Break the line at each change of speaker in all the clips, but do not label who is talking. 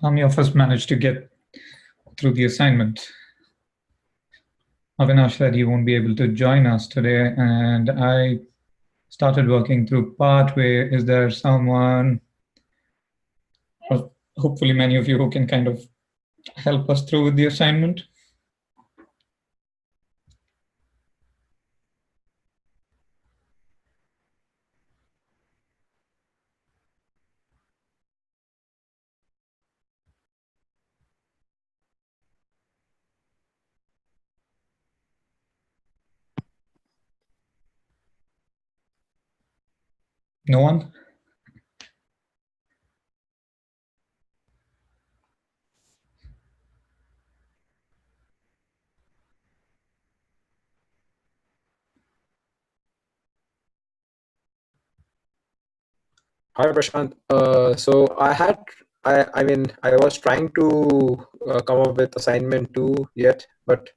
How many of us managed to get through the assignment? Avinash said he won't be able to join us today, and I started working through part way. Is there someone, or hopefully many of you, who can kind of help us through with the assignment? No one?
Hi, Prashant. So I was trying to come up with assignment 2 yet, but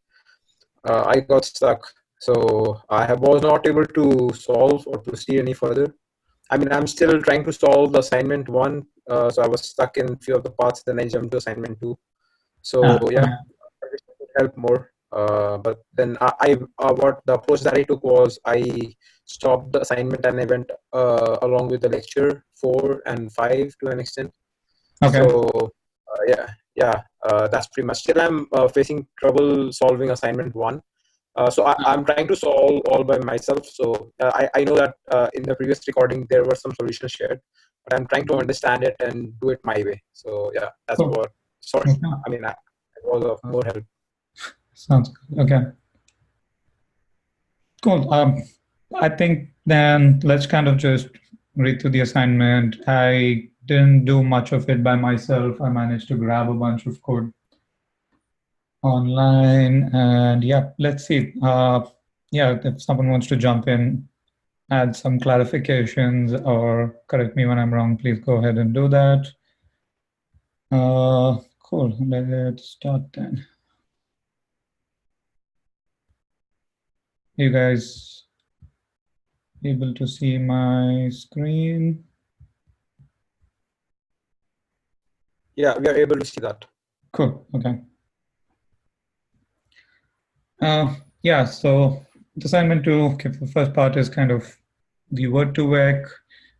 I got stuck. So was not able to solve or proceed any further. I mean, I'm still trying to solve the assignment 1. So I was stuck in few of the parts, then I jumped to assignment 2. So yeah, I wish I could help more. But then what the approach that I took was I stopped the assignment and I went along with the lecture 4 and 5 to an extent.
Okay.
So that's pretty much. Still, I'm facing trouble solving assignment 1. So I'm trying to solve all by myself. So I know that in the previous recording there were some solutions shared, but I'm trying to understand it and do it my way. So yeah, that's
Cool.
what. Sorry,
Okay.
I mean, it was of more help.
Sounds good. Okay. Cool. I think then let's kind of just read through the assignment. I didn't do much of it by myself. I managed to grab a bunch of code online, and yeah, let's see. Yeah, if someone wants to jump in, add some clarifications or correct me when I'm wrong, please go ahead and do that. Cool. Let's start then. You guys able to see my screen?
Yeah, we are able to see that.
Cool. Okay. Yeah, so the assignment 2, okay, the first part is kind of the word2vec,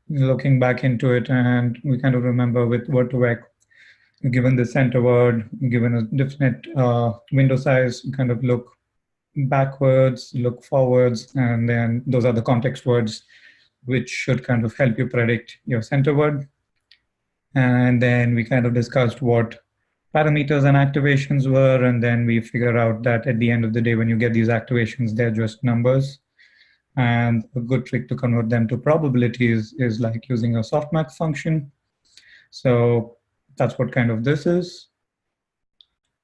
looking back into it, and we kind of remember with word2vec, given the center word, given a definite window size, you kind of look backwards, look forwards, and then those are the context words which should kind of help you predict your center word. And then we kind of discussed what parameters and activations were, and then we figure out that at the end of the day, when you get these activations, they're just numbers. And a good trick to convert them to probabilities is like using a softmax function. So that's what kind of this is.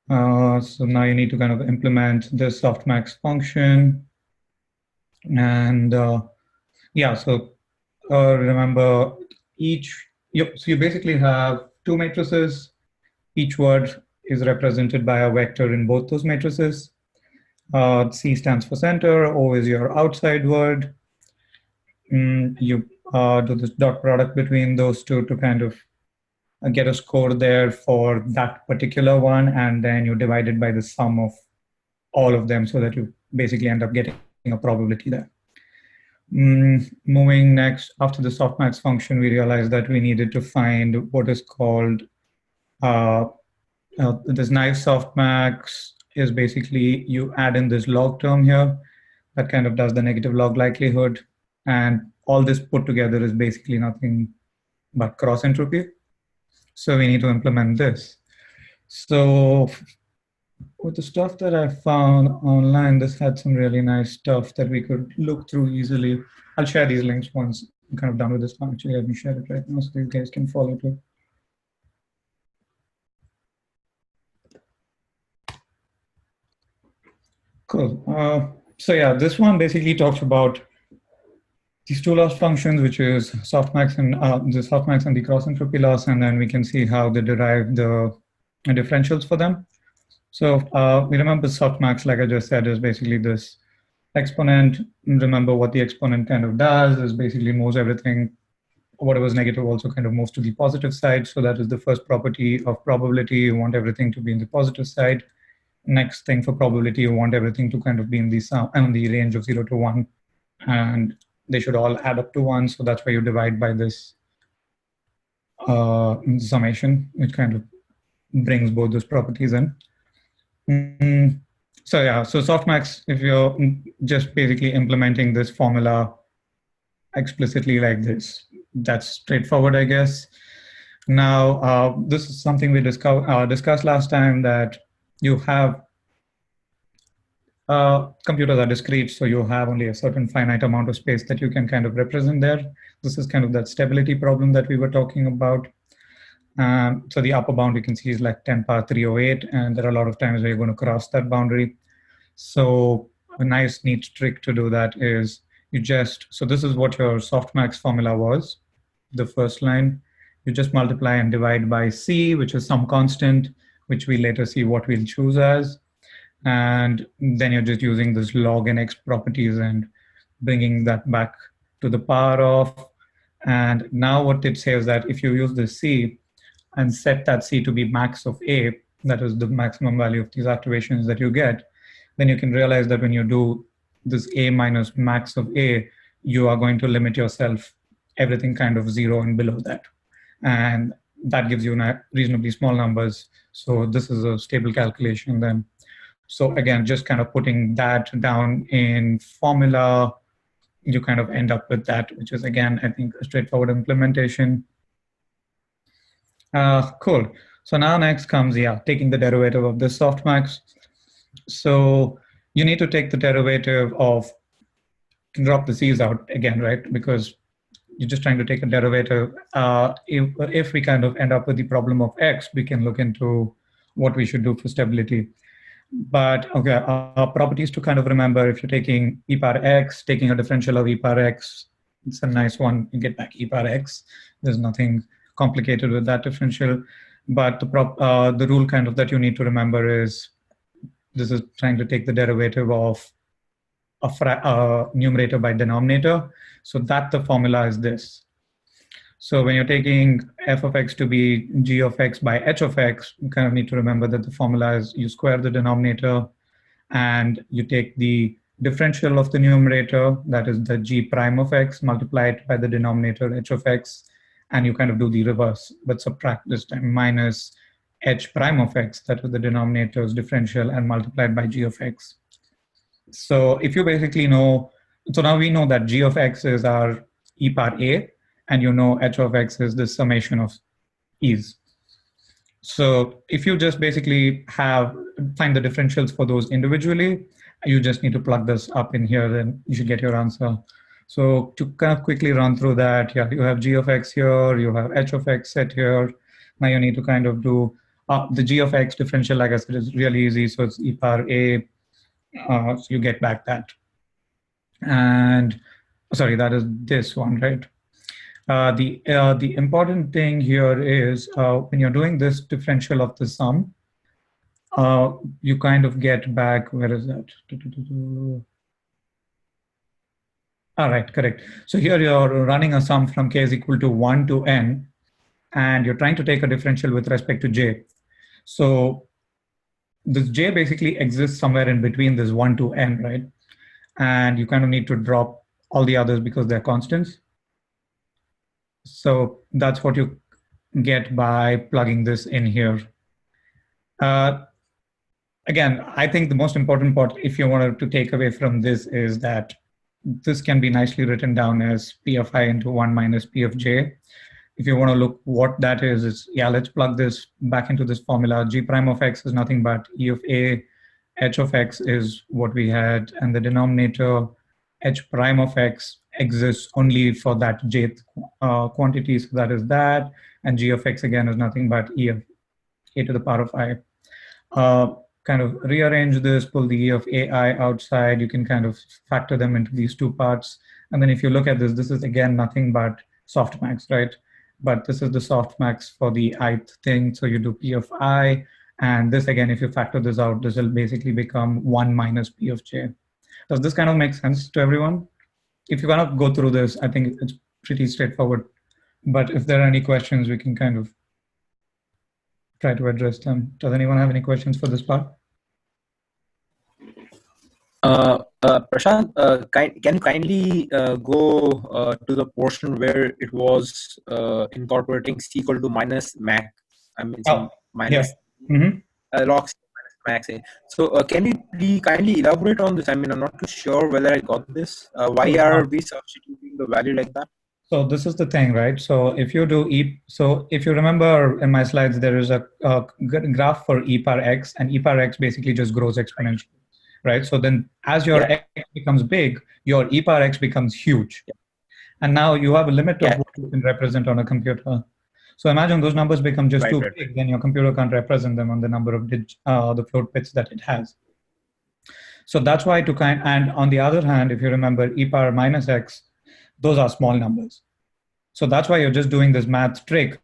So now you need to kind of implement this softmax function. And yeah, so remember so you basically have 2 matrices. Each word is represented by a vector in both those matrices. C stands for center, O is your outside word. You do this dot product between those two to kind of get a score there for that particular one, and then you divide it by the sum of all of them so that you basically end up getting a probability there. Moving next, after the softmax function, we realized that we needed to find what is called this nice softmax is basically you add in this log term here that kind of does the negative log likelihood, and all this put together is basically nothing but cross entropy. So we need to implement this. So with the stuff that I found online, this had some really nice stuff that we could look through easily. I'll share these links once I'm kind of done with this one. Actually, let me share it right now so you guys can follow too. Cool. So yeah, this one basically talks about these 2 loss functions, which is softmax and the softmax and the cross entropy loss, and then we can see how they derive the differentials for them. So we remember softmax, like I just said, is basically this exponent. Remember what the exponent kind of does is basically moves everything whatever's negative also kind of moves to the positive side. So that is the first property of probability. You want everything to be in the positive side. Next thing for probability, you want everything to kind of be in the sum and the range of 0 to 1, and they should all add up to 1. So that's why you divide by this summation, which kind of brings both those properties in. So yeah, so softmax, if you're just basically implementing this formula explicitly like this, that's straightforward, I guess. Now, this is something we discussed last time, that you have computers are discrete, so you have only a certain finite amount of space that you can kind of represent there. This is kind of that stability problem that we were talking about. So the upper bound you can see is like 10 power 308, and there are a lot of times where you're going to cross that boundary. So a nice, neat trick to do that is so this is what your softmax formula was, the first line. You just multiply and divide by C, which is some constant, which we later see what we'll choose as. And then you're just using this log and x properties and bringing that back to the power of. And now what it says that if you use the C and set that C to be max of A, that is the maximum value of these activations that you get, then you can realize that when you do this A minus max of A, you are going to limit yourself everything kind of 0 and below that. And that gives you reasonably small numbers. So this is a stable calculation then. So again, just kind of putting that down in formula, you kind of end up with that, which is, again, I think, a straightforward implementation. Cool. So now next comes, taking the derivative of this softmax. So you need to take the derivative of, drop the c's out again, right? Because you're just trying to take a derivative. If we kind of end up with the problem of x, we can look into what we should do for stability. But okay, properties to kind of remember: if you're taking e power x, taking a differential of e power x, it's a nice one. You get back e power x. There's nothing complicated with that differential. But the rule kind of that you need to remember is this is trying to take the derivative of a numerator by denominator. So that the formula is this. So when you're taking f of x to be g of x by h of x, you kind of need to remember that the formula is you square the denominator and you take the differential of the numerator, that is the g prime of x, multiply it by the denominator h of x, and you kind of do the reverse, but subtract this time minus h prime of x, that is the denominator's differential, and multiplied by g of x. So if you basically know, so now we know that g of x is our e power a, and you know h of x is the summation of e's. So if you just basically find the differentials for those individually, you just need to plug this up in here, then you should get your answer. So to kind of quickly run through that, you have g of x here, you have h of x set here. Now you need to kind of do the g of x differential, like I said, is really easy. So it's e power a, so you get back that. And sorry, that is this one, right? The important thing here is when you're doing this differential of the sum, you kind of get back, where is that? All right, correct. So here you're running a sum from k is equal to 1 to n, and you're trying to take a differential with respect to j. So this j basically exists somewhere in between this 1 to n, right? And you kind of need to drop all the others because they're constants. So that's what you get by plugging this in here. Again, I think the most important part, if you wanted to take away from this, is that this can be nicely written down as p of I into 1 minus p of j. If you want to look what that is, let's plug this back into this formula. G prime of x is nothing but e of a, h of x is what we had, and the denominator h prime of x exists only for that jth quantity, so that is that, and g of x again is nothing but e of a to the power of I. Kind of rearrange this, pull the e of ai outside, you can kind of factor them into these two parts. And then if you look at this, this is again nothing but softmax, right? But this is the softmax for the ith thing, so you do p of I, and this again, if you factor this out, this will basically become 1 minus p of j. Does this kind of make sense to everyone? If you kind of go through this, I think it's pretty straightforward. But if there are any questions, we can kind of try to address them. Does anyone have any questions for this part?
Prashant, can you kindly go to the portion where it was incorporating C equal to minus max? I mean,
Oh,
minus log C minus max. So can you kindly elaborate on this? I mean, I'm not too sure whether I got this. Why are we substituting the value like that?
So this is the thing, right? So if you do so if you remember in my slides, there is a graph for e power x, and e power x basically just grows exponentially, right? So then as your x becomes big, your e power x becomes huge. And now you have a limit of what you can represent on a computer. So imagine those numbers become just too big, then your computer can't represent them on the number of the float bits that it has. So that's why and on the other hand, if you remember e power minus x, those are small numbers. So that's why you're just doing this math trick.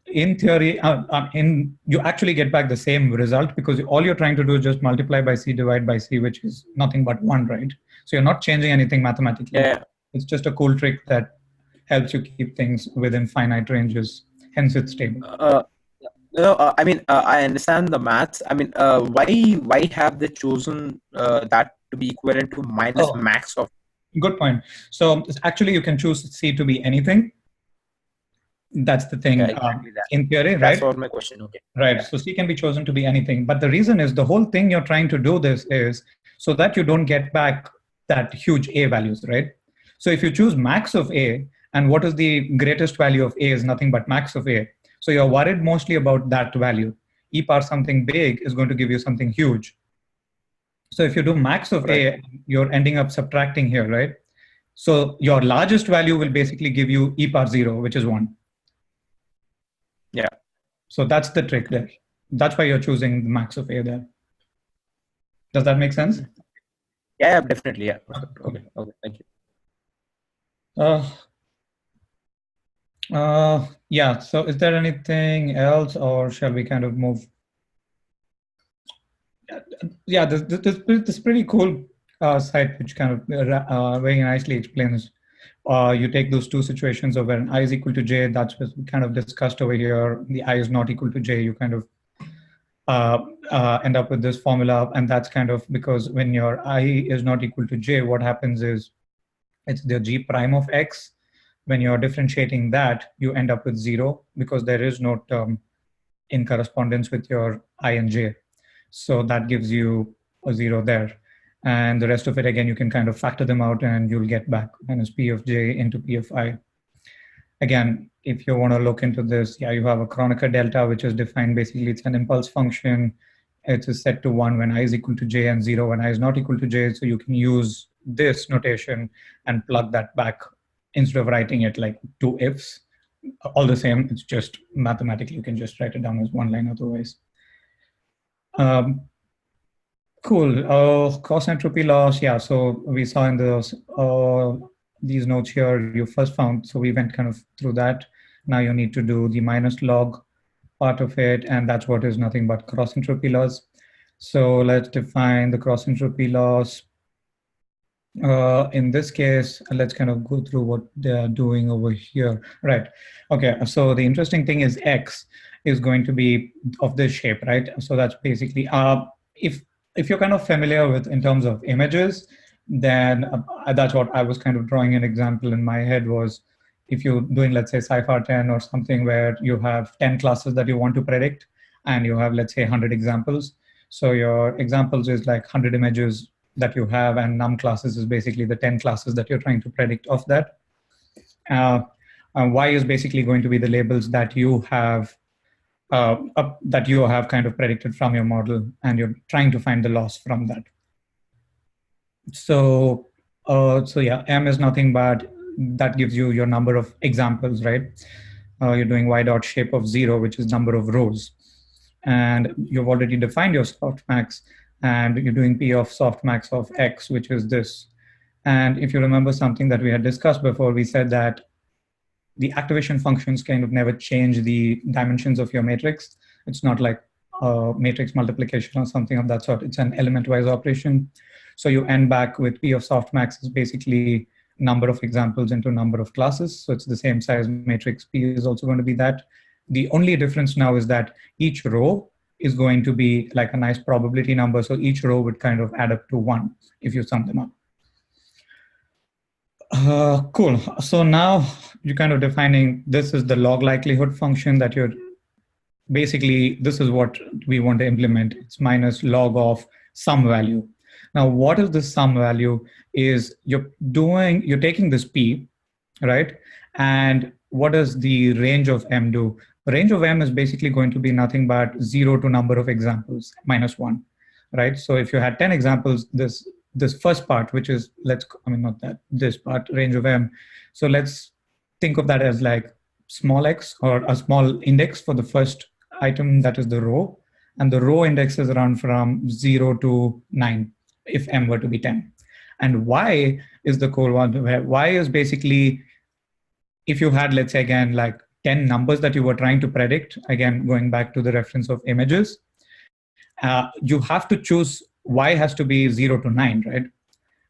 In theory, you actually get back the same result because all you're trying to do is just multiply by c, divide by c, which is nothing but 1, right? So you're not changing anything mathematically.
Yeah.
It's just a cool trick that helps you keep things within finite ranges. Hence, it's stable.
No, I mean, I understand the maths. I mean, why have they chosen that to be equivalent to minus max of?
Good point. So actually, you can choose C to be anything. That's the thing.
Yeah, exactly that.
In theory, right?
That's what my question. Okay.
Right. Yeah. So C can be chosen to be anything. But the reason is the whole thing you're trying to do this is so that you don't get back that huge A values, right? So if you choose max of A, and what is the greatest value of A is nothing but max of A. So you're worried mostly about that value. E power something big is going to give you something huge. So if you do max of A, you're ending up subtracting here, right? So your largest value will basically give you E power 0, which is 1.
Yeah.
So that's the trick there. That's why you're choosing the max of A there. Does that make sense?
Yeah, definitely. Yeah. Okay. Thank you.
Yeah. So is there anything else, or shall we kind of move? Yeah, this pretty cool site which kind of very nicely explains. You take those two situations of when I is equal to j, that's what we kind of discussed over here. The I is not equal to j, you kind of end up with this formula, and that's kind of because when your I is not equal to j, what happens is it's the g prime of x. When you're differentiating that, you end up with 0 because there is no term in correspondence with your I and j. So that gives you a 0 there. And the rest of it, again, you can kind of factor them out and you'll get back minus p of j into p of I. Again, if you want to look into this, yeah, you have a Kronecker delta, which is defined basically, it's an impulse function. It is set to 1 when I is equal to j and 0 when I is not equal to j. So you can use this notation and plug that back instead of writing it like two ifs. All the same, it's just mathematically, you can just write it down as one line otherwise. Cool. Cost entropy loss. Yeah. So we saw in these notes here, you first found. So we went kind of through that. Now you need to do the minus log part of it, and that's what is nothing but cross entropy loss. So let's define the cross entropy loss. In this case, let's kind of go through what they're doing over here. Right. Okay. So the interesting thing is X is going to be of this shape, right? So that's basically, if you're kind of familiar with in terms of images, then that's what I was kind of drawing an example in my head was if you're doing, let's say, Cypher 10 or something where you have 10 classes that you want to predict and you have, let's say, 100 examples. So your examples is like 100 images that you have, and num classes is basically the 10 classes that you're trying to predict of that. Y is basically going to be the labels that you have kind of predicted from your model, and you're trying to find the loss from that. So yeah, M is nothing but that gives you your number of examples, right? You're doing y dot shape of 0, which is number of rows. And you've already defined your softmax, and you're doing P of softmax of X, which is this. And if you remember something that we had discussed before, we said that the activation functions kind of never change the dimensions of your matrix. It's not like matrix multiplication or something of that sort. It's an element-wise operation. So you end back with P of softmax is basically number of examples into number of classes. So it's the same size matrix. P is also going to be that. The only difference now is that each row is going to be like a nice probability number. So each row would kind of add up to 1 if you sum them up. Cool. So now you're kind of defining, this is the log likelihood function that you're basically, this is what we want to implement. It's minus log of some value. Now, what is this sum value is you're taking this P, right? And what does the range of M do? The range of M is basically going to be nothing but 0 to number of examples minus 1, right? So if you had 10 examples, this first part, which is, not that, this part, range of M. So let's think of that as like small x, or a small index for the first item, that is the row. And the row index is around from 0 to 9, if M were to be 10. And Y is the cool one, where Y is basically, if you had, let's say again, like 10 numbers that you were trying to predict, again, going back to the reference of images, you have to choose, Y has to be 0 to 9, right?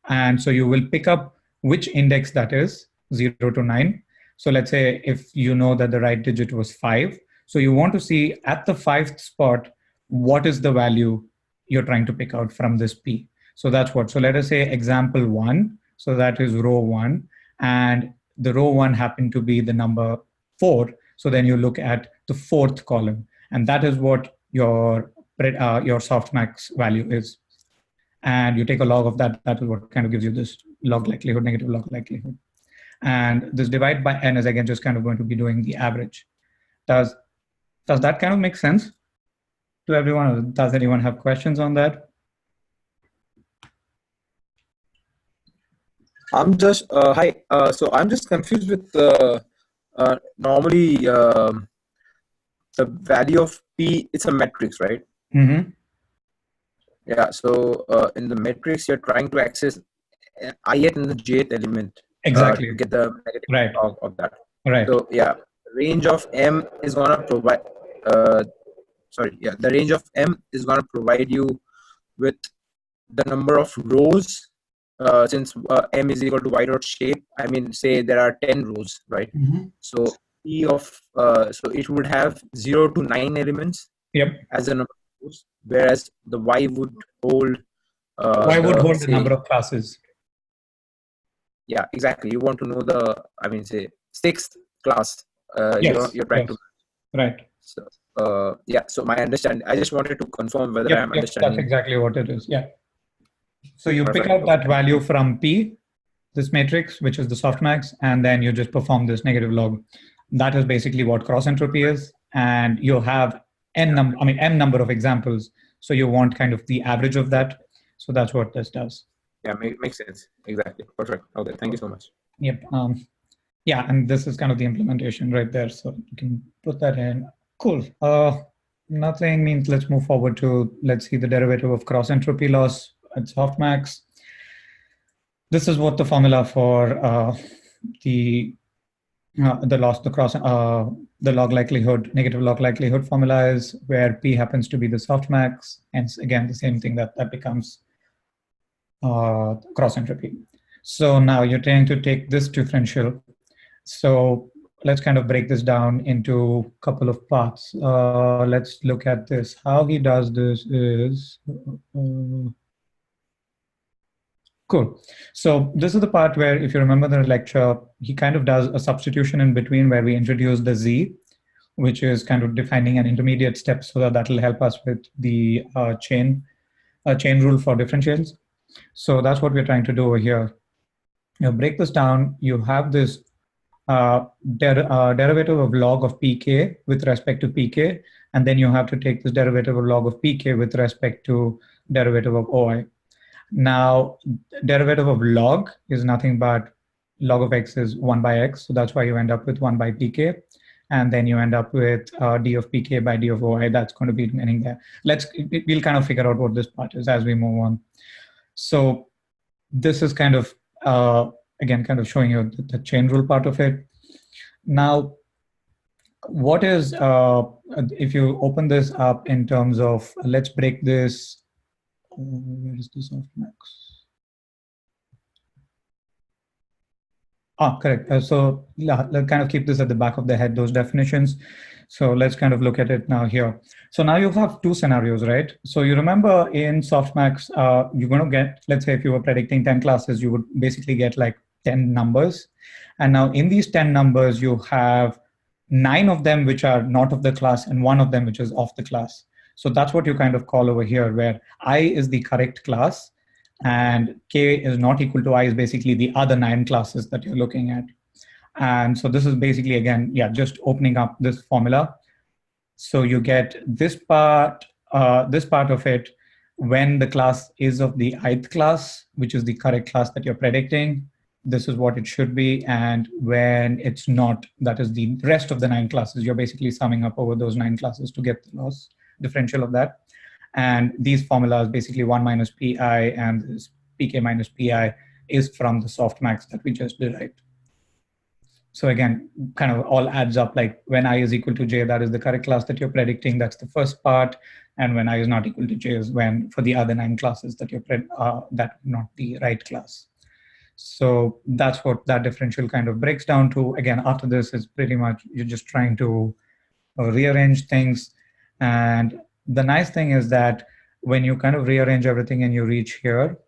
And so you will pick up which index that is, 0 to 9. So let's say if you know that the right digit was 5, so you want to see at the 5th spot, what is the value you're trying to pick out from this P. So that's what. So let us say example 1. So that is row 1. And the row 1 happened to be the number 4. So then you look at the 4th column. And that is what your softmax value is. And you take a log of that. That is what kind of gives you this log likelihood, negative log likelihood. And this divide by n is again just kind of going to be doing the average. Does that kind of make sense to everyone? Does anyone have questions on that?
I'm just hi. So I'm just confused with normally the value of P. It's a matrix, right?
Mm-hmm.
Yeah. So in the matrix, you're trying to access ith and the jth element.
Exactly.
To get the negative
Right.
of that.
Right.
So yeah, range of M is gonna provide. The range of M is gonna provide you with the number of rows. Since M is equal to y dot shape, I mean, say there are 10 rows, right?
Mm-hmm.
So P of so it would have 0 to 9 elements.
Yep.
As a number of rows, whereas the Y would hold.
Y would hold the number of classes.
Yeah, exactly. You want to know the, I mean, say 6th class.
Yes.
You're trying to.
Right.
So yeah. So my understanding, I just wanted to confirm whether I'm understanding.
That's exactly what it is. Yeah. So you pick out that value from P, this matrix, which is the softmax, and then you just perform this negative log. That is basically what cross entropy is. And you have m number of examples. So you want kind of the average of that. So that's what this does.
Yeah, makes sense. Exactly. Perfect. Okay. Thank you so much.
Yep. Yeah, and this is kind of the implementation right there. So you can put that in. Cool. Nothing means let's move forward to, let's see the derivative of cross entropy loss at softmax. This is what the formula for the log likelihood, negative log likelihood formula is, where P happens to be the softmax. And again, the same thing that becomes cross entropy. So now you're trying to take this differential. So let's kind of break this down into a couple of parts. Let's look at this. How he does this is, cool. So this is the part where, if you remember the lecture, he kind of does a substitution in between where we introduce the Z, which is kind of defining an intermediate step, so that will help us with the chain rule for differentials. So that's what we're trying to do over here. You break this down, you have this derivative of log of pk with respect to pk, and then you have to take this derivative of log of pk with respect to derivative of oi. Now, derivative of log is nothing but log of x is 1 by x, so that's why you end up with 1 by pk, and then you end up with d of pk by d of oi. That's going to be remaining there. We'll kind of figure out what this part is as we move on. So this is kind of again, kind of showing you the chain rule part of it. Now, what is, if you open this up in terms of, let's break this, where is this softmax? Correct. So let's kind of keep this at the back of the head, those definitions. So let's kind of look at it now here. So now you have two scenarios, right? So you remember in Softmax, you're going to get, let's say if you were predicting 10 classes, you would basically get like 10 numbers. And now in these 10 numbers, you have 9 of them which are not of the class and 1 of them which is of the class. So that's what you kind of call over here, where I is the correct class and k is not equal to I is basically the other 9 classes that you're looking at. And so this is basically, again, yeah, just opening up this formula. So you get this part of it when the class is of the ith class, which is the correct class that you're predicting. This is what it should be. And when it's not, that is the rest of the 9 classes. You're basically summing up over those 9 classes to get the loss differential of that. And these formulas, basically 1 minus pi and this pk minus pi, is from the softmax that we just derived. So again, kind of all adds up, like when I is equal to j, that is the correct class that you're predicting. That's the first part. And when I is not equal to j is when for the other 9 classes that you're that not the right class. So that's what that differential kind of breaks down to. Again, after this is pretty much you're just trying to rearrange things. And the nice thing is that when you kind of rearrange everything and you reach here,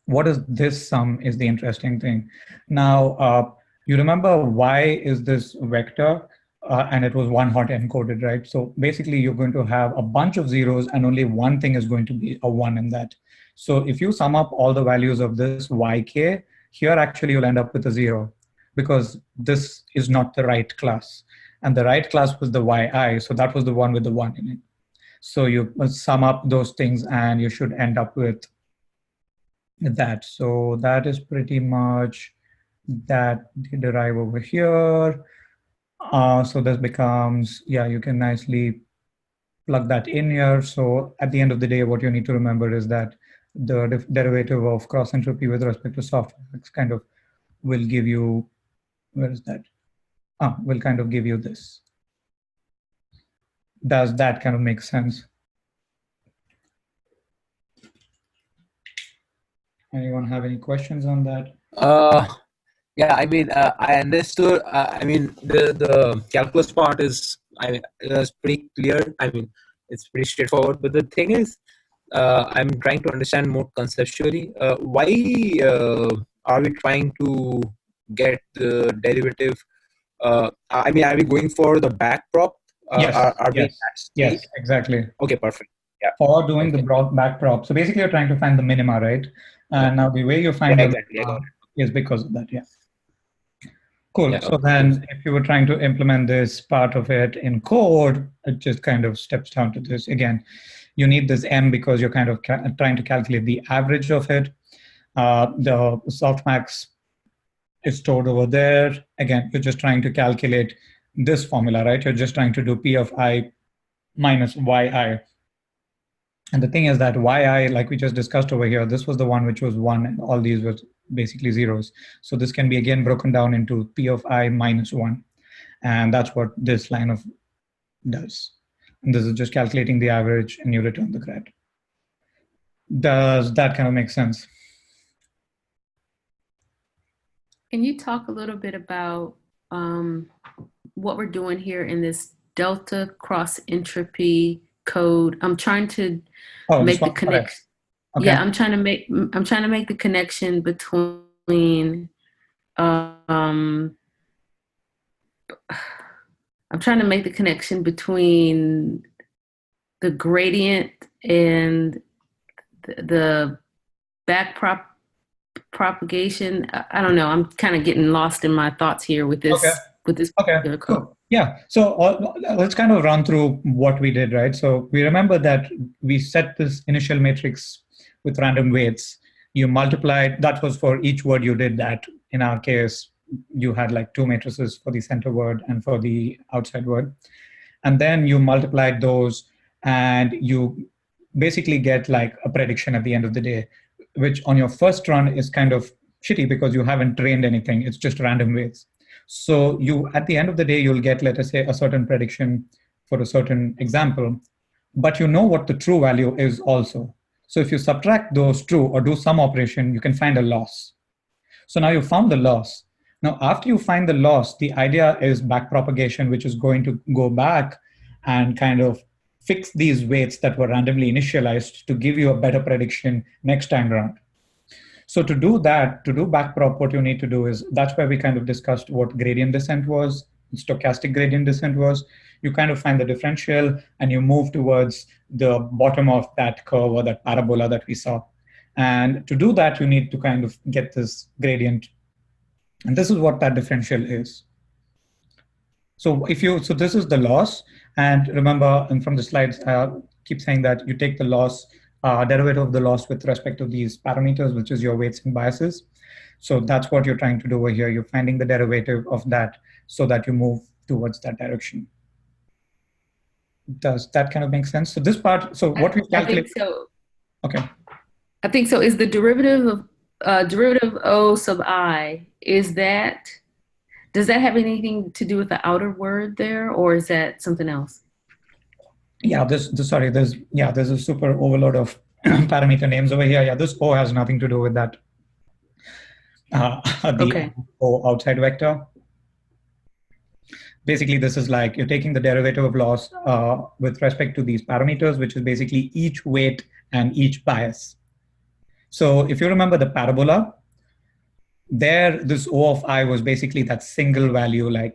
what is this sum is the interesting thing. Now, you remember y is this vector, and it was one hot encoded, right? So basically, you're going to have a bunch of zeros, and only one thing is going to be a 1 in that. So if you sum up all the values of this yk, here actually you'll end up with a 0, because this is not the right class. And the right class was the yi, so that was the one with the 1 in it. So you sum up those things, and you should end up with that. So that is pretty much that they derive over here. So this becomes, yeah, you can nicely plug that in here. So at the end of the day, what you need to remember is that the derivative of cross entropy with respect to softmax kind of will give you, where is that? Will kind of give you this. Does that kind of make sense? Anyone have any questions on that?
Yeah, I mean, I understood. I mean, the calculus part is, is pretty clear. I mean, it's pretty straightforward. But the thing is, I'm trying to understand more conceptually. Why are we trying to get the derivative? I mean, are we going for the back prop?
Yes.
Are we
yes.
in that state?
Yes, exactly.
Okay, perfect. Yeah.
For doing the broad back prop. So basically, you're trying to find the minima, right? And now the way you find the
exactly. I got it.
is because of that. Yeah. Cool.
Yeah,
so then if you were trying to implement this part of it in code, it just kind of steps down to this. Again, you need this m because you're kind of trying to calculate the average of it. The softmax is stored over there. Again, you're just trying to calculate this formula, right? You're just trying to do p of I minus yi. And the thing is that yi, like we just discussed over here, this was the one which was 1, and all these were basically zeros. So this can be again broken down into p of I minus 1. And that's what this line of does. And this is just calculating the average, and you return the grad. Does that kind of make sense?
Can you talk a little bit about what we're doing here in this delta cross entropy code? I'm trying to make the connection. Okay. Yeah, I'm trying to make the connection between I'm trying to make the connection between the gradient and the back propagation. I don't know. I'm kind of getting lost in my thoughts here with this.
Okay.
Code.
Cool. Yeah. So let's kind of run through what we did, right? So we remember that we set this initial matrix with random weights. You multiplied, that was for each word you did that. In our case, you had like 2 matrices for the center word and for the outside word. And then you multiplied those, and you basically get like a prediction at the end of the day, which on your first run is kind of shitty because you haven't trained anything. It's just random weights. So you, at the end of the day, you'll get, let us say, a certain prediction for a certain example, but you know what the true value is also. So if you subtract those true or do some operation, you can find a loss. So now you found the loss. Now, after you find the loss, the idea is backpropagation, which is going to go back and kind of fix these weights that were randomly initialized to give you a better prediction next time around. So to do that, to do backprop, what you need to do is, that's where we kind of discussed what gradient descent was, stochastic gradient descent was. You kind of find the differential and you move towards the bottom of that curve or that parabola that we saw. And to do that, you need to kind of get this gradient. And this is what that differential is. So so this is the loss. And remember, and from the slides, I keep saying that you take the loss, derivative of the loss with respect to these parameters, which is your weights and biases. So that's what you're trying to do over here. You're finding the derivative of that so that you move towards that direction. Does that kind of make sense? So this part, so what we calculate.
I think so.
Okay.
I think so. Is the derivative of O sub I, does that have anything to do with the outer word there, or is that something else?
Yeah, there's a super overload of parameter names over here. Yeah, this O has nothing to do with that. The O outside vector. Basically, this is like you're taking the derivative of loss with respect to these parameters, which is basically each weight and each bias. So if you remember the parabola, there, this O of I was basically that single value, like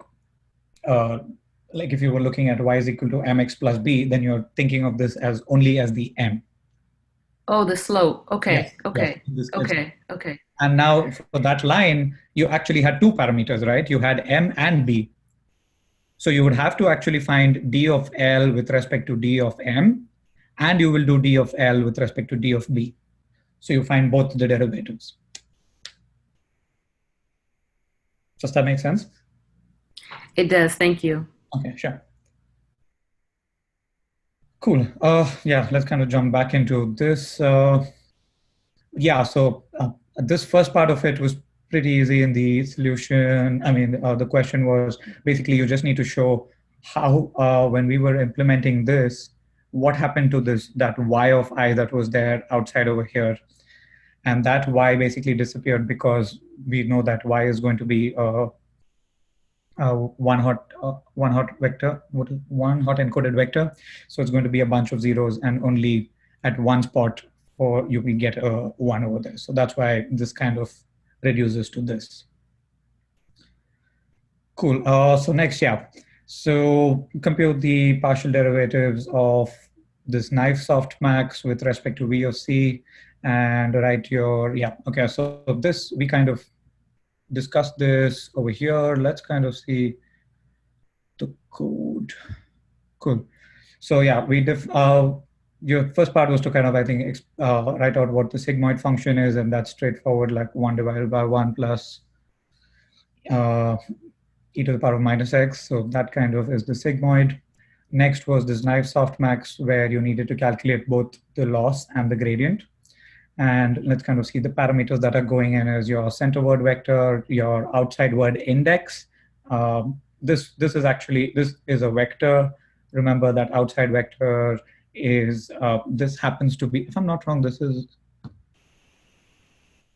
if you were looking at y is equal to mx plus b, then you're thinking of this as only as the m.
Oh, the slope. Okay.
Yes,
okay.
Yes.
Okay.
And now for that line, you actually had two parameters, right? You had m and b. So you would have to actually find d of L with respect to d of m, and you will do d of L with respect to d of b. So you find both the derivatives. Does that make sense?
It does. Thank you.
Okay, sure. Cool. Yeah, let's kind of jump back into this. Yeah, so this first part of it was pretty easy in the solution. I mean, the question was basically you just need to show how, when we were implementing this, what happened to that y of I that was there outside over here. And that y basically disappeared because we know that y is going to be one hot vector, one hot encoded vector. So it's going to be a bunch of zeros, and only at one spot or you will get a 1 over there. So that's why this kind of reduces to this. Cool. So next, yeah. So compute the partial derivatives of this knife softmax with respect to V of C and write your, yeah. Okay, so this, we kind of discussed this over here. Let's kind of see the code. Cool. So yeah, your first part was to kind of, I think, write out what the sigmoid function is, and that's straightforward, like 1 divided by 1 plus e to the power of minus x. So that kind of is the sigmoid. Next was this knife softmax, where you needed to calculate both the loss and the gradient. And let's kind of see the parameters that are going in as your center word vector, your outside word index. This is a vector. Remember that outside vector is, this happens to be, if I'm not wrong, this is,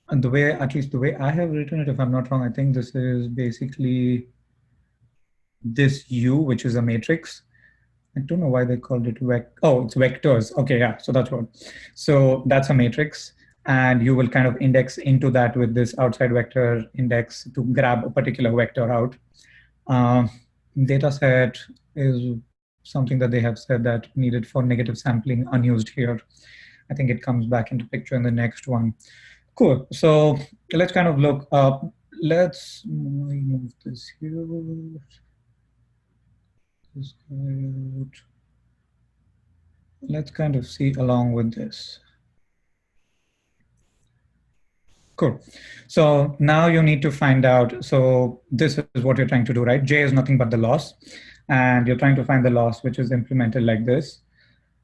and at least the way I have written it, if I'm not wrong, I think this is basically this U, which is a matrix. I don't know why they called it it's vectors. Okay, yeah, so that's what. So that's a matrix, and you will kind of index into that with this outside vector index to grab a particular vector out. Data set is something that they have said that needed for negative sampling, unused here. I think it comes back into picture in the next one. Cool. So let's kind of look up. Let's move this here. Let's kind of see along with this. Cool. So now you need to find out, so this is what you're trying to do, right? J is nothing but the loss, and you're trying to find the loss, which is implemented like this.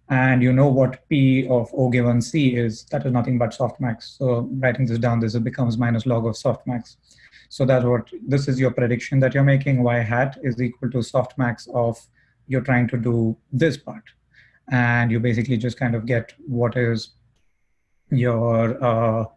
And you know what P of O given C is, that is nothing but softmax. So writing this down, this becomes minus log of softmax. So this is your prediction that you're making. Y hat is equal to softmax of, you're trying to do this part. And you basically just kind of get what is your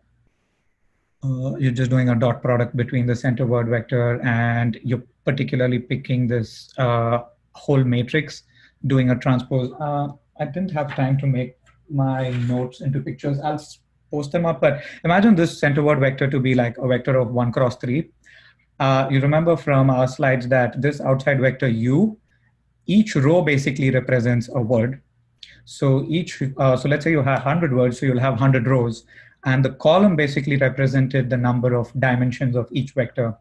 you're just doing a dot product between the center word vector, and you're particularly picking this whole matrix, doing a transpose. I didn't have time to make my notes into pictures. I'll post them up, but imagine this center word vector to be like a vector of 1 cross 3. You remember from our slides that this outside vector u, each row basically represents a word. So so let's say you have 100 words, so you'll have 100 rows. And the column basically represented the number of dimensions of each vector.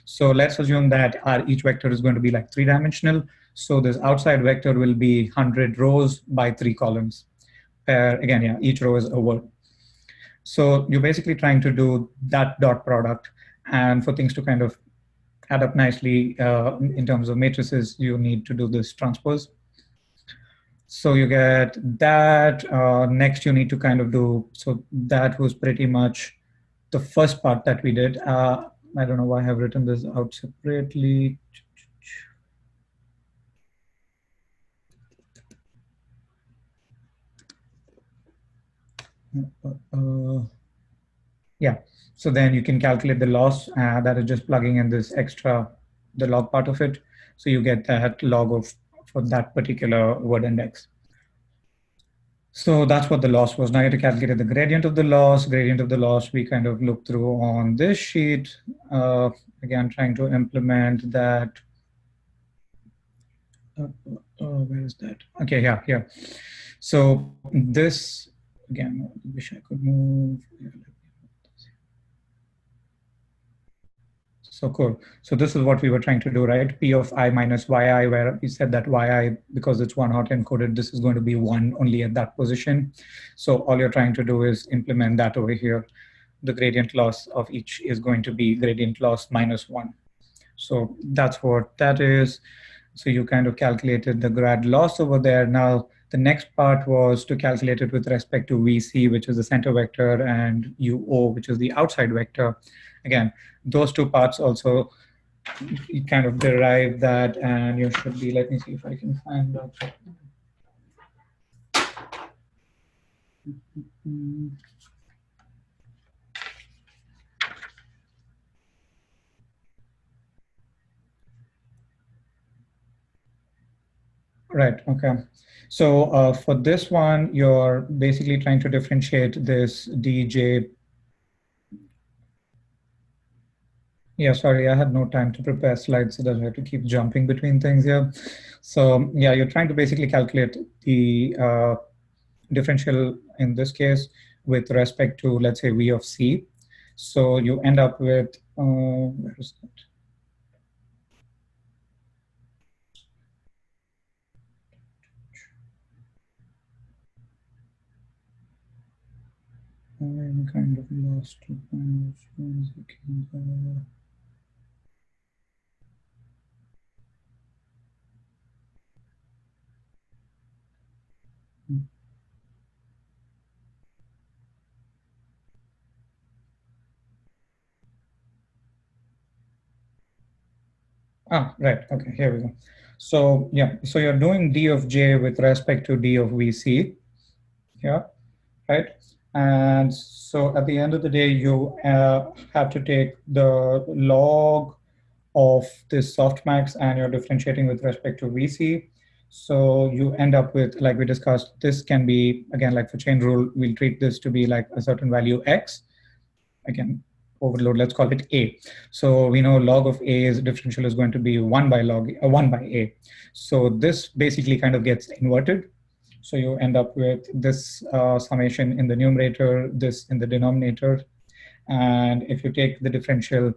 So let's assume that each vector is going to be like 3-dimensional. So this outside vector will be 100 rows by 3 columns. Again, yeah, each row is a word. So you're basically trying to do that dot product. And for things to kind of add up nicely in terms of matrices, you need to do this transpose. So you get that. Next, you need to kind of do, so that was pretty much the first part that we did. I don't know why I have written this out separately. Yeah, so then you can calculate the loss that is just plugging in this extra, the log part of it. So you get that log of for that particular word index. So that's what the loss was. Now you have to calculate the gradient of the loss. Gradient of the loss we kind of looked through on this sheet. Again, trying to implement that. Where is that? Okay, yeah, here. So this, again, I wish I could move. So cool. So this is what we were trying to do, right? P of I minus yi, where we said that yi, because it's one hot encoded, this is going to be 1 only at that position. So all you're trying to do is implement that over here. The gradient loss of each is going to be gradient loss minus 1. So that's what that is. So you kind of calculated the grad loss over there. Now, the next part was to calculate it with respect to VC, which is the center vector, and UO, which is the outside vector. Again, those two parts also, you kind of derive that, and you should be, let me see if I can find that. Right, okay. So for this one, you're basically trying to differentiate this DJ. Yeah, sorry, I had no time to prepare slides, so that I have to keep jumping between things here. So yeah, you're trying to basically calculate the differential in this case with respect to, let's say, V of C. So you end up with, where is that? I'm kind of lost. Right. Okay, here we go. So yeah, so you're doing D of J with respect to D of VC. Yeah, right. And so at the end of the day, you have to take the log of this softmax and you're differentiating with respect to VC. So you end up with, like we discussed, this can be, again, like for chain rule, we'll treat this to be like a certain value X. Again, overload, let's call it A. So we know log of A's differential is going to be 1 by A. So this basically kind of gets inverted. So you end up with this summation in the numerator, this in the denominator. And if you take the differential,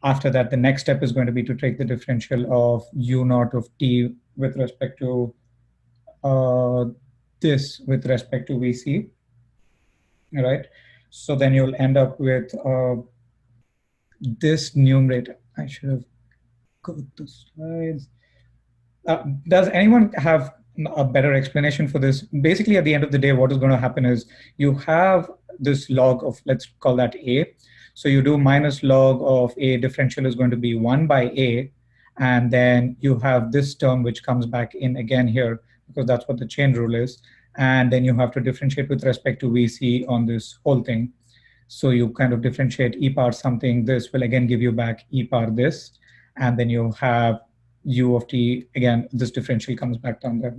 after that, the next step is going to be to take the differential of U naught of T with respect to this with respect to VC, all right? So then you'll end up with this numerator. I should have got the slides. Does anyone have a better explanation for this? Basically, at the end of the day, what is going to happen is you have this log of, let's call that A. So you do minus log of A, differential is going to be 1 by A. And then you have this term which comes back in again here, because that's what the chain rule is. And then you have to differentiate with respect to VC on this whole thing. So you kind of differentiate e power something. This will again give you back e power this. And then you have u of t. Again, this differential comes back down there.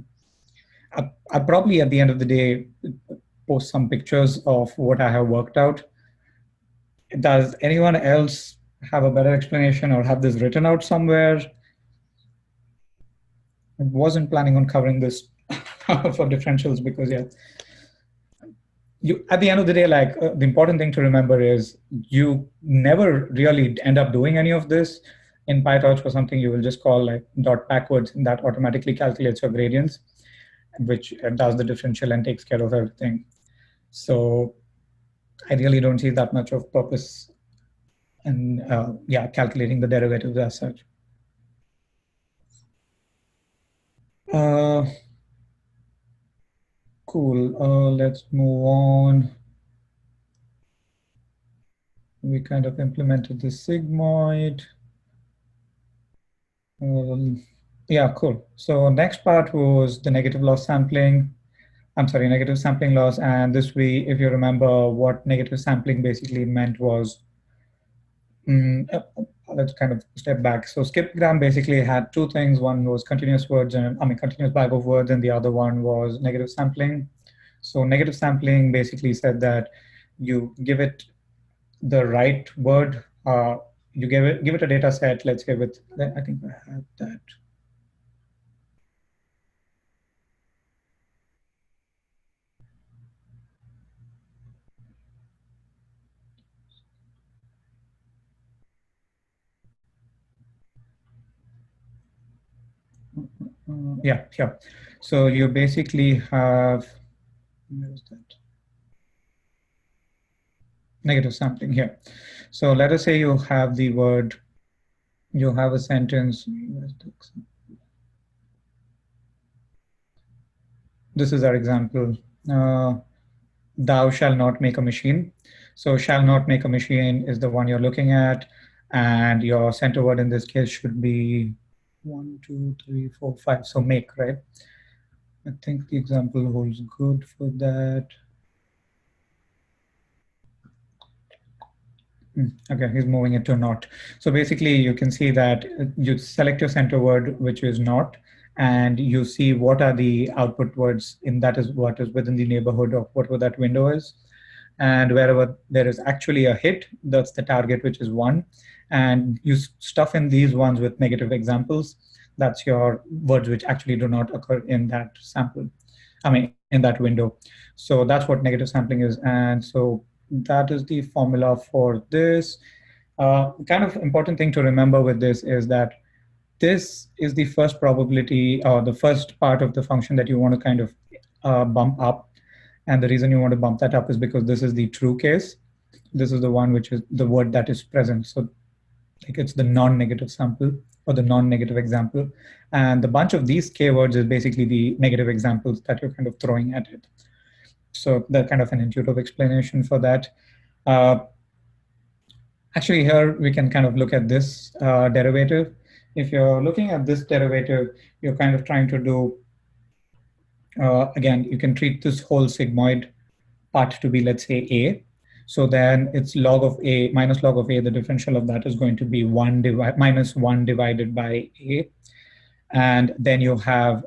I probably at the end of the day post some pictures of what I have worked out. Does anyone else have a better explanation or have this written out somewhere? I wasn't planning on covering this for differentials because you at the end of the day, like the important thing to remember is you never really end up doing any of this. In PyTorch for something you will just call like dot backwards, and that automatically calculates your gradients, which does the differential and takes care of everything. So I really don't see that much of purpose in calculating the derivatives as such. Cool. Let's move on. We kind of implemented the sigmoid. Yeah, cool. So next part was the negative loss sampling. I'm sorry, negative sampling loss. And this if you remember what negative sampling basically meant was, let's kind of step back. So skipgram basically had two things. One was continuous words, and continuous bag of words, and the other one was negative sampling. So negative sampling basically said that you give it the right word. You give it a data set. Let's say with, I think I have that. Yeah. So you basically have, where is that? Negative sampling here. So let us say you have the word, you have a sentence. This is our example. Thou shall not make a machine. So shall not make a machine is the one you're looking at. And your center word in this case should be 1, 2, 3, 4, 5. So make, right? I think the example holds good for that. Okay, he's moving it to not. So basically you can see that you select your center word, which is not, and you see what are the output words in that is what is within the neighborhood of whatever that window is. And wherever there is actually a hit, that's the target, which is 1. And you stuff in these ones with negative examples. That's your words which actually do not occur in that sample. In that window. So that's what negative sampling is. And so that is the formula for this. Kind of important thing to remember with this is that this is the first probability or the first part of the function that you want to kind of bump up. And the reason you want to bump that up is because this is the true case. This is the one which is the word that is present. So like it's the non-negative sample or the non-negative example. And the bunch of these keywords is basically the negative examples that you're kind of throwing at it. So that's kind of an intuitive explanation for that. Actually, here we can kind of look at this derivative. If you're looking at this derivative, you're kind of trying to do, again, you can treat this whole sigmoid part to be, let's say, A. So then it's log of A minus log of A. The differential of that is going to be minus 1 divided by A. And then you have,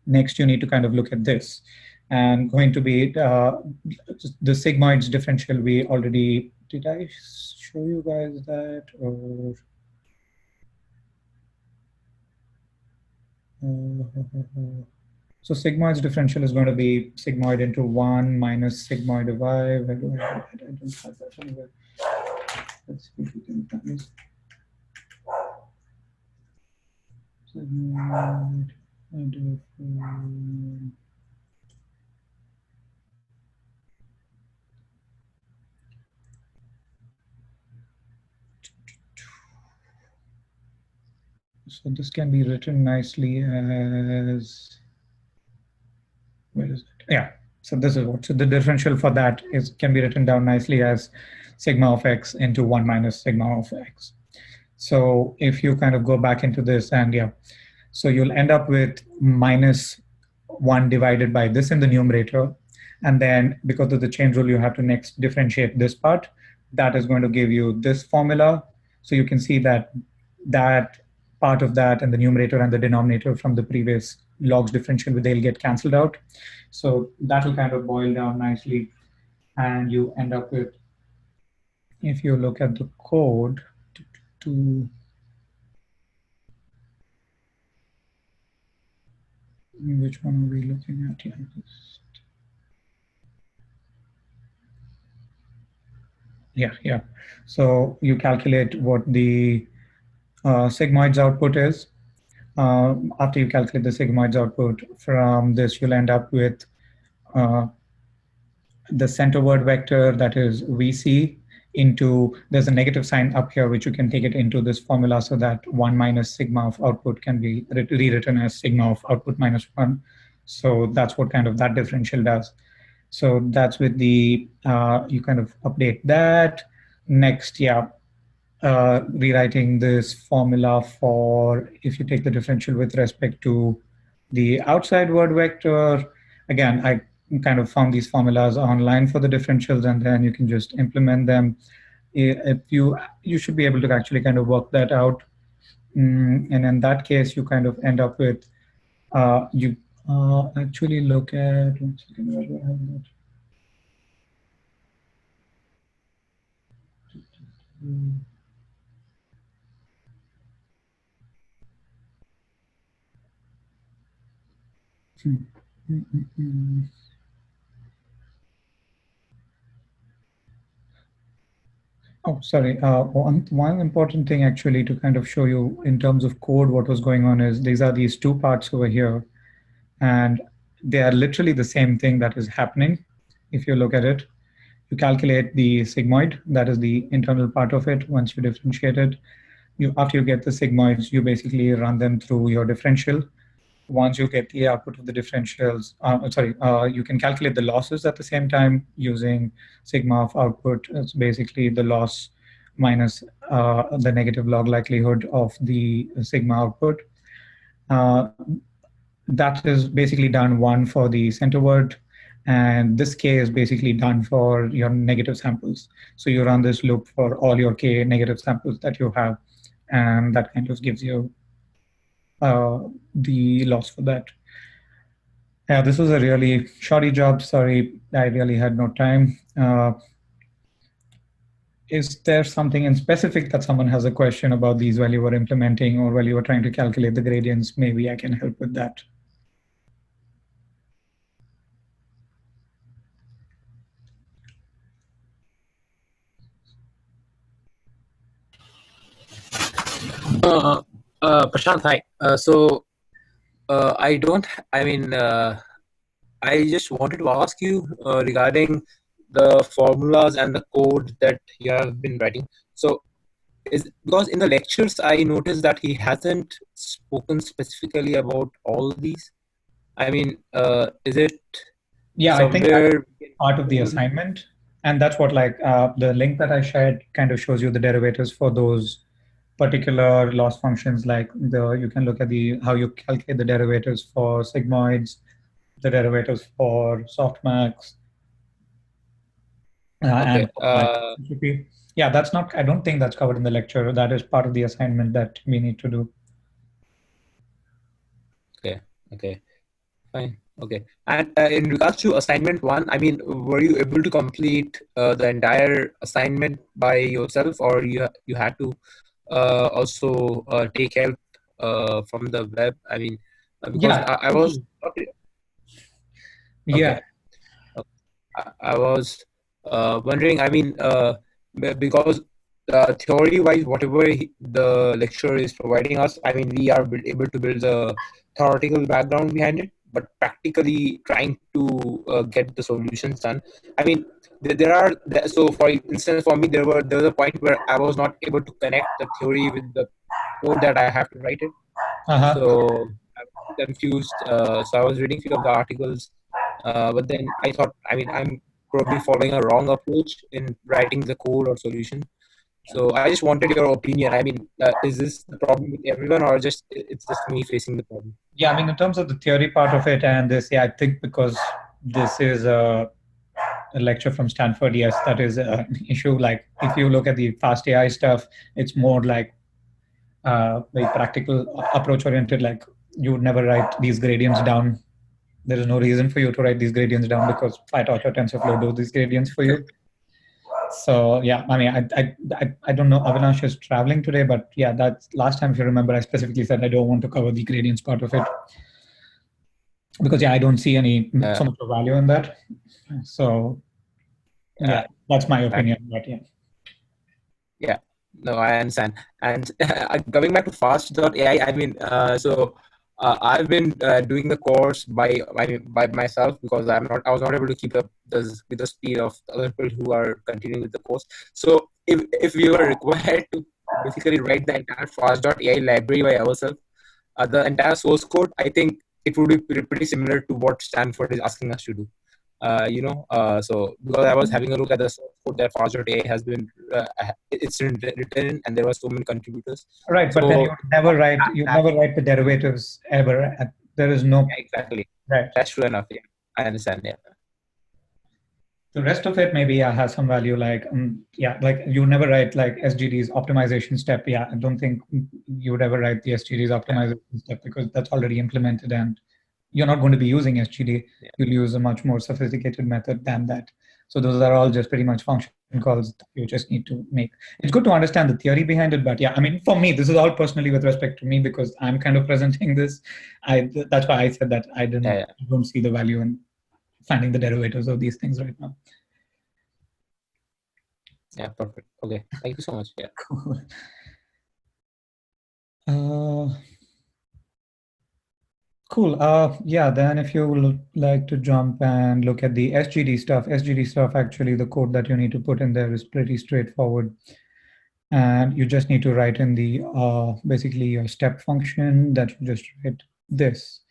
next you need to kind of look at this. And going to be the sigmoid's differential, we already, did I show you guys that? Or so sigmoid's differential is going to be sigmoid into 1 minus sigmoid of I. Where do I have it? I don't have that anywhere. Let's see if we can find this. Sigmoid into so this can be written nicely as, where is it? Yeah, so this is what, so the differential for that is can be written down nicely as sigma of x into 1 minus sigma of x. So if you kind of go back into this and so you'll end up with minus 1 divided by this in the numerator. And then because of the chain rule, you have to next differentiate this part. That is going to give you this formula. So you can see that that part of that and the numerator and the denominator from the previous logs differential, they'll get canceled out. So that will kind of boil down nicely. And you end up with, if you look at the code, which one are we looking at here? Yeah. So you calculate what the sigmoids output is. After you calculate the sigmoids output from this, you'll end up with the center word vector, that is VC, into, there's a negative sign up here, which you can take it into this formula so that 1 minus sigma of output can be rewritten as sigma of output minus 1. So that's what kind of that differential does. So that's with the, you kind of update that. Next, rewriting this formula for, if you take the differential with respect to the outside word vector, again, I kind of found these formulas online for the differentials, and then you can just implement them. If you should be able to actually kind of work that out. And in that case, you kind of end up with, you actually look at, 1 second, where do I have that? Oh, sorry. One important thing actually to kind of show you in terms of code what was going on is these are these two parts over here, and they are literally the same thing that is happening. If you look at it, you calculate the sigmoid, that is the internal part of it. Once you differentiate it, after you get the sigmoids, you basically run them through your differential. Once you get the output of the differentials, you can calculate the losses at the same time using sigma of output. It's basically the loss minus the negative log likelihood of the sigma output. That is basically done one for the center word, and this k is basically done for your negative samples. So you run this loop for all your k negative samples that you have, and that kind of gives you the loss for that. Yeah, this was a really shoddy job. Sorry, I really had no time. Is there something in specific that someone has a question about these while you were implementing or while you were trying to calculate the gradients? Maybe I can help with that.
Prashant, hi. I just wanted to ask you regarding the formulas and the code that you have been writing. So, because in the lectures, I noticed that he hasn't spoken specifically about all these. I mean, is it?
Yeah, I think that's part of the assignment. And that's what, like, the link that I shared kind of shows you the derivatives for those particular loss functions. Like you can look at how you calculate the derivatives for sigmoids, the derivatives for softmax.
Okay.
And yeah, that's not, I don't think that's covered in the lecture. That is part of the assignment that we need to do.
Okay. Fine. Okay. And in regards to assignment 1, I mean, were you able to complete the entire assignment by yourself, or you had to also take help from the web? I mean, because
yeah,
I was.
Yeah.
I was wondering. I mean, because theory-wise, whatever the lecturer is providing us, I mean, we are able to build the theoretical background behind it, but practically trying to get the solutions done. I mean, so for instance, for me, there was a point where I was not able to connect the theory with the code that I have to write it. So I was confused. So I was reading a few of the articles, but then I thought, I mean, I'm probably following a wrong approach in writing the code or solution. So I just wanted your opinion. I mean, is this the problem with everyone, or it's just me facing the problem?
Yeah, I mean, in terms of the theory part of it and this, yeah, I think because this is a lecture from Stanford. Yes, that is an issue. Like if you look at the fast AI stuff, it's more like very practical, approach oriented. Like you would never write these gradients down. There is no reason for you to write these gradients down because PyTorch or TensorFlow do these gradients for you. So yeah, I mean, I don't know. Avinash is traveling today, but yeah, that's last time, if you remember, I specifically said I don't want to cover the gradients part of it because yeah, I don't see any so much of value in that. So yeah, that's my opinion. But yeah.
Yeah, no, I understand. And coming back to fast.ai, I mean, I've been doing the course by myself because I was not able to keep up with the speed of other people who are continuing with the course. So if we were required to basically write the entire fast.ai library by ourselves, the entire source code, I think it would be pretty similar to what Stanford is asking us to do. So because I was having a look at the source code that fast.ai has been it's written, and there were so many contributors.
Right,
so,
but then you never write the derivatives ever. There is no.
Yeah, exactly.
Right.
That's true enough. Yeah, I understand. Yeah.
The rest of it maybe has some value. Like like you never write like SGD's optimization step. Yeah, I don't think you would ever write the SGD's optimization step because that's already implemented and you're not going to be using SGD. Yeah. You'll use a much more sophisticated method than that. So those are all just pretty much function calls that you just need to make. It's good to understand the theory behind it, but yeah, I mean, for me, this is all personally with respect to me because I'm kind of presenting this. That's why I said that I don't see the value in finding the derivatives of these things right now.
Yeah, perfect. Okay, thank you so much. Yeah.
Cool. Yeah, then if you would like to jump and look at the SGD stuff, actually the code that you need to put in there is pretty straightforward. And you just need to write in the basically your step function that you just write this.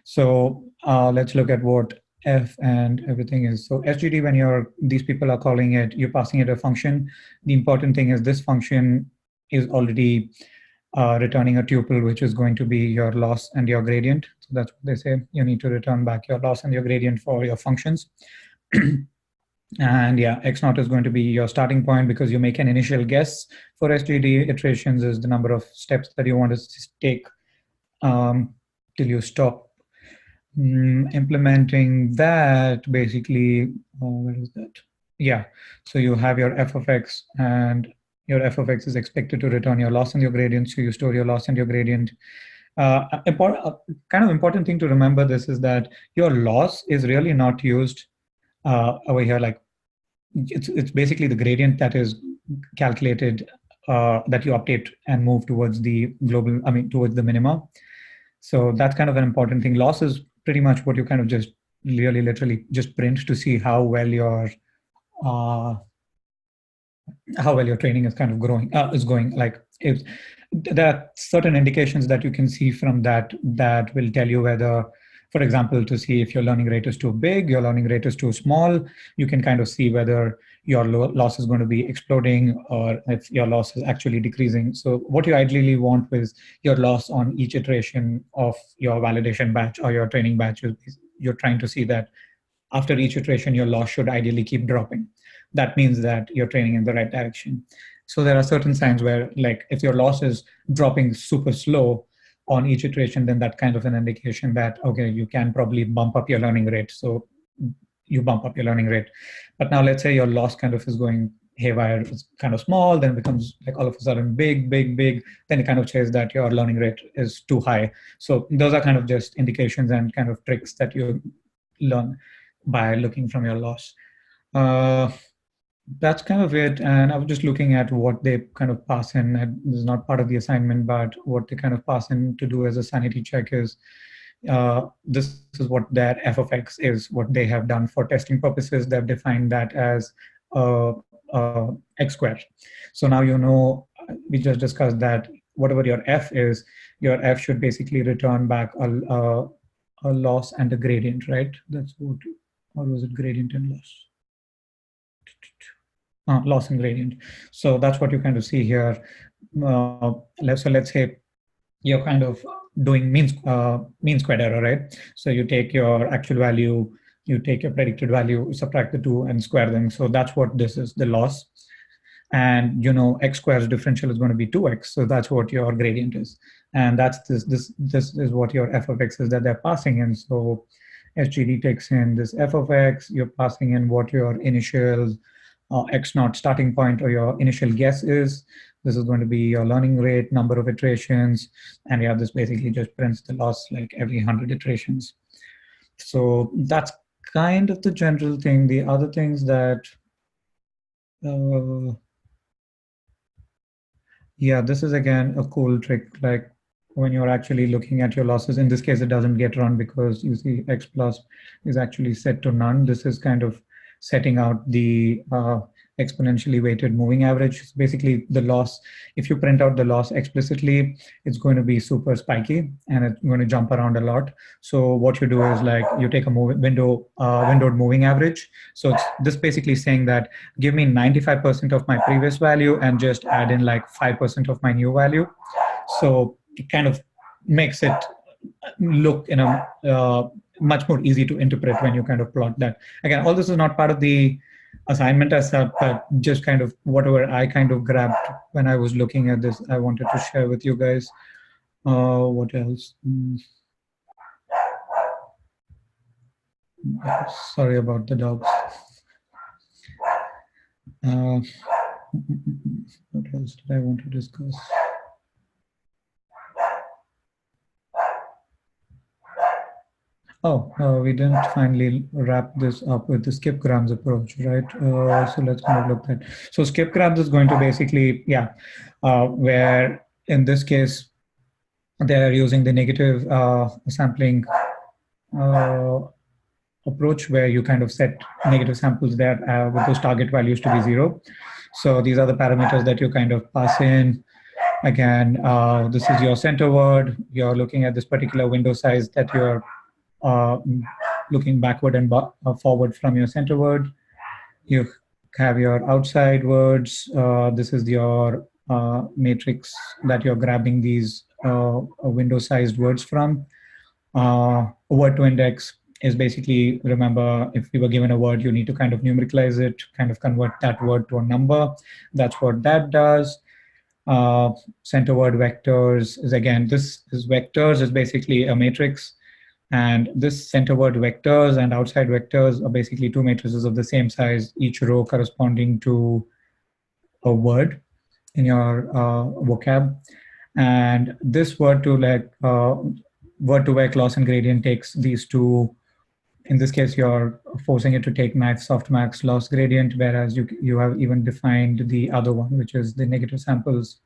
So let's look at what f and everything is. So SGD, when these people are calling it, you're passing it a function. The important thing is this function is already returning a tuple, which is going to be your loss and your gradient. So that's what they say. You need to return back your loss and your gradient for your functions. And yeah, x naught is going to be your starting point because you make an initial guess for SGD iterations is the number of steps that you want to take till you stop implementing that. Basically, where is that? Yeah, so you have your f of x, and your f of x is expected to return your loss and your gradient. So you store your loss and your gradient. Kind of important thing to remember this is that your loss is really not used over here. Like it's basically the gradient that is calculated that you update and move towards the global, towards the minima. So that's kind of an important thing. Loss is pretty much what you kind of just really literally just print to see how well your training is kind of going. Like if there are certain indications that you can see from that will tell you whether, for example, to see if your learning rate is too big, your learning rate is too small. You can kind of see whether your loss is going to be exploding or if your loss is actually decreasing. So what you ideally want is your loss on each iteration of your validation batch or your training batch. You're trying to see that after each iteration, your loss should ideally keep dropping. That means that you're training in the right direction. So there are certain signs where, like, if your loss is dropping super slow on each iteration, then that kind of an indication that, okay, you can probably bump up your learning rate. So you bump up your learning rate. But now let's say your loss kind of is going haywire. It's kind of small, then it becomes like all of a sudden big. Then it kind of says that your learning rate is too high. So those are kind of just indications and kind of tricks that you learn by looking from your loss. That's kind of it. And I was just looking at what they kind of pass in. This is not part of the assignment, but what they kind of pass in to do as a sanity check is this is what their f of x is, what they have done for testing purposes. They've defined that as x squared. So now you know, we just discussed that whatever your f is, your f should basically return back a loss and a gradient, right? That's what, or was it gradient and loss? Loss and gradient. So that's what you kind of see here. So let's say you're kind of doing mean squared error, right? So you take your actual value you take your predicted value, subtract the two, and square them. So that's what this is, the loss. And you know, x squared differential is going to be 2x, so that's what your gradient is. And that's this is what your f of x is that they're passing in. So SGD takes in this f of x, you're passing in what your initial x naught starting point or your initial guess is. This is going to be your learning rate, number of iterations, and yeah, this basically just prints the loss like every 100 iterations. So that's kind of the general thing. The other things that yeah, this is again a cool trick. Like when you're actually looking at your losses, in this case, it doesn't get run because you see x plus is actually set to none. This is kind of setting out the exponentially weighted moving average. It's basically the loss. If you print out the loss explicitly, it's going to be super spiky and it's going to jump around a lot. So what you do is like you take a windowed moving average. So it's this basically saying that give me 95% of my previous value and just add in like 5% of my new value. So it kind of makes it look in a much more easy to interpret when you kind of plot that. Again, all this is not part of the assignment as such, but just kind of whatever I kind of grabbed when I was looking at this, I wanted to share with you guys. What else? Sorry about the dogs. What else did I want to discuss? Oh, we didn't finally wrap this up with the skipgrams approach, right? So let's kind of look at. So skipgrams is going to basically, yeah, where in this case, they're using the negative sampling approach where you kind of set negative samples there with those target values to be 0. So these are the parameters that you kind of pass in. Again, this is your center word. You're looking at this particular window size that you're looking backward and forward from your center word. You have your outside words. This is your matrix that you're grabbing these window-sized words from. Word to index is basically, remember, if you were given a word, you need to kind of numericalize it, kind of convert that word to a number. That's what that does. Center word vectors is, again, this is vectors is basically a matrix. And this center word vectors and outside vectors are basically two matrices of the same size, each row corresponding to a word in your vocab. And this word to vec loss and gradient takes these two. In this case, you're forcing it to take max softmax loss gradient, whereas you have even defined the other one, which is the negative samples.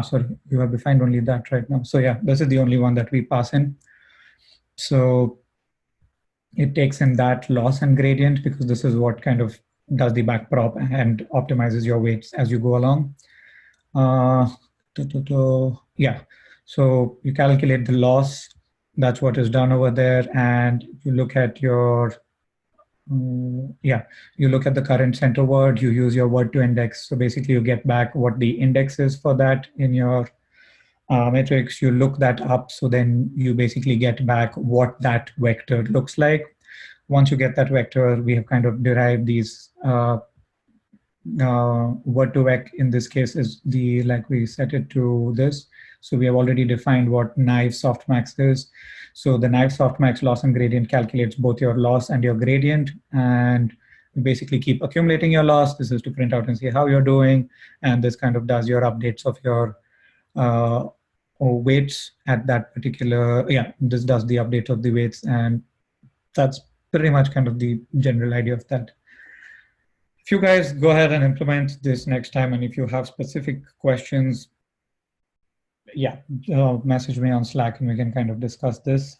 Sorry, you have defined only that right now. So yeah, this is the only one that we pass in. So it takes in that loss and gradient because this is what kind of does the backprop and optimizes your weights as you go along. Yeah, so you calculate the loss. That's what is done over there. And you look at your, you look at the current center word, you use your word to index. So basically you get back what the index is for that in your matrix, you look that up, so then you basically get back what that vector looks like. Once you get that vector, we have kind of derived these word to vec. In this case is like we set it to this. So we have already defined what knife softmax is. So the knife softmax loss and gradient calculates both your loss and your gradient, and you basically keep accumulating your loss. This is to print out and see how you're doing, and this kind of does your updates of your or weights at that particular, this does the update of the weights, and that's pretty much kind of the general idea of that. If you guys go ahead and implement this next time, and if you have specific questions, message me on Slack and we can kind of discuss this.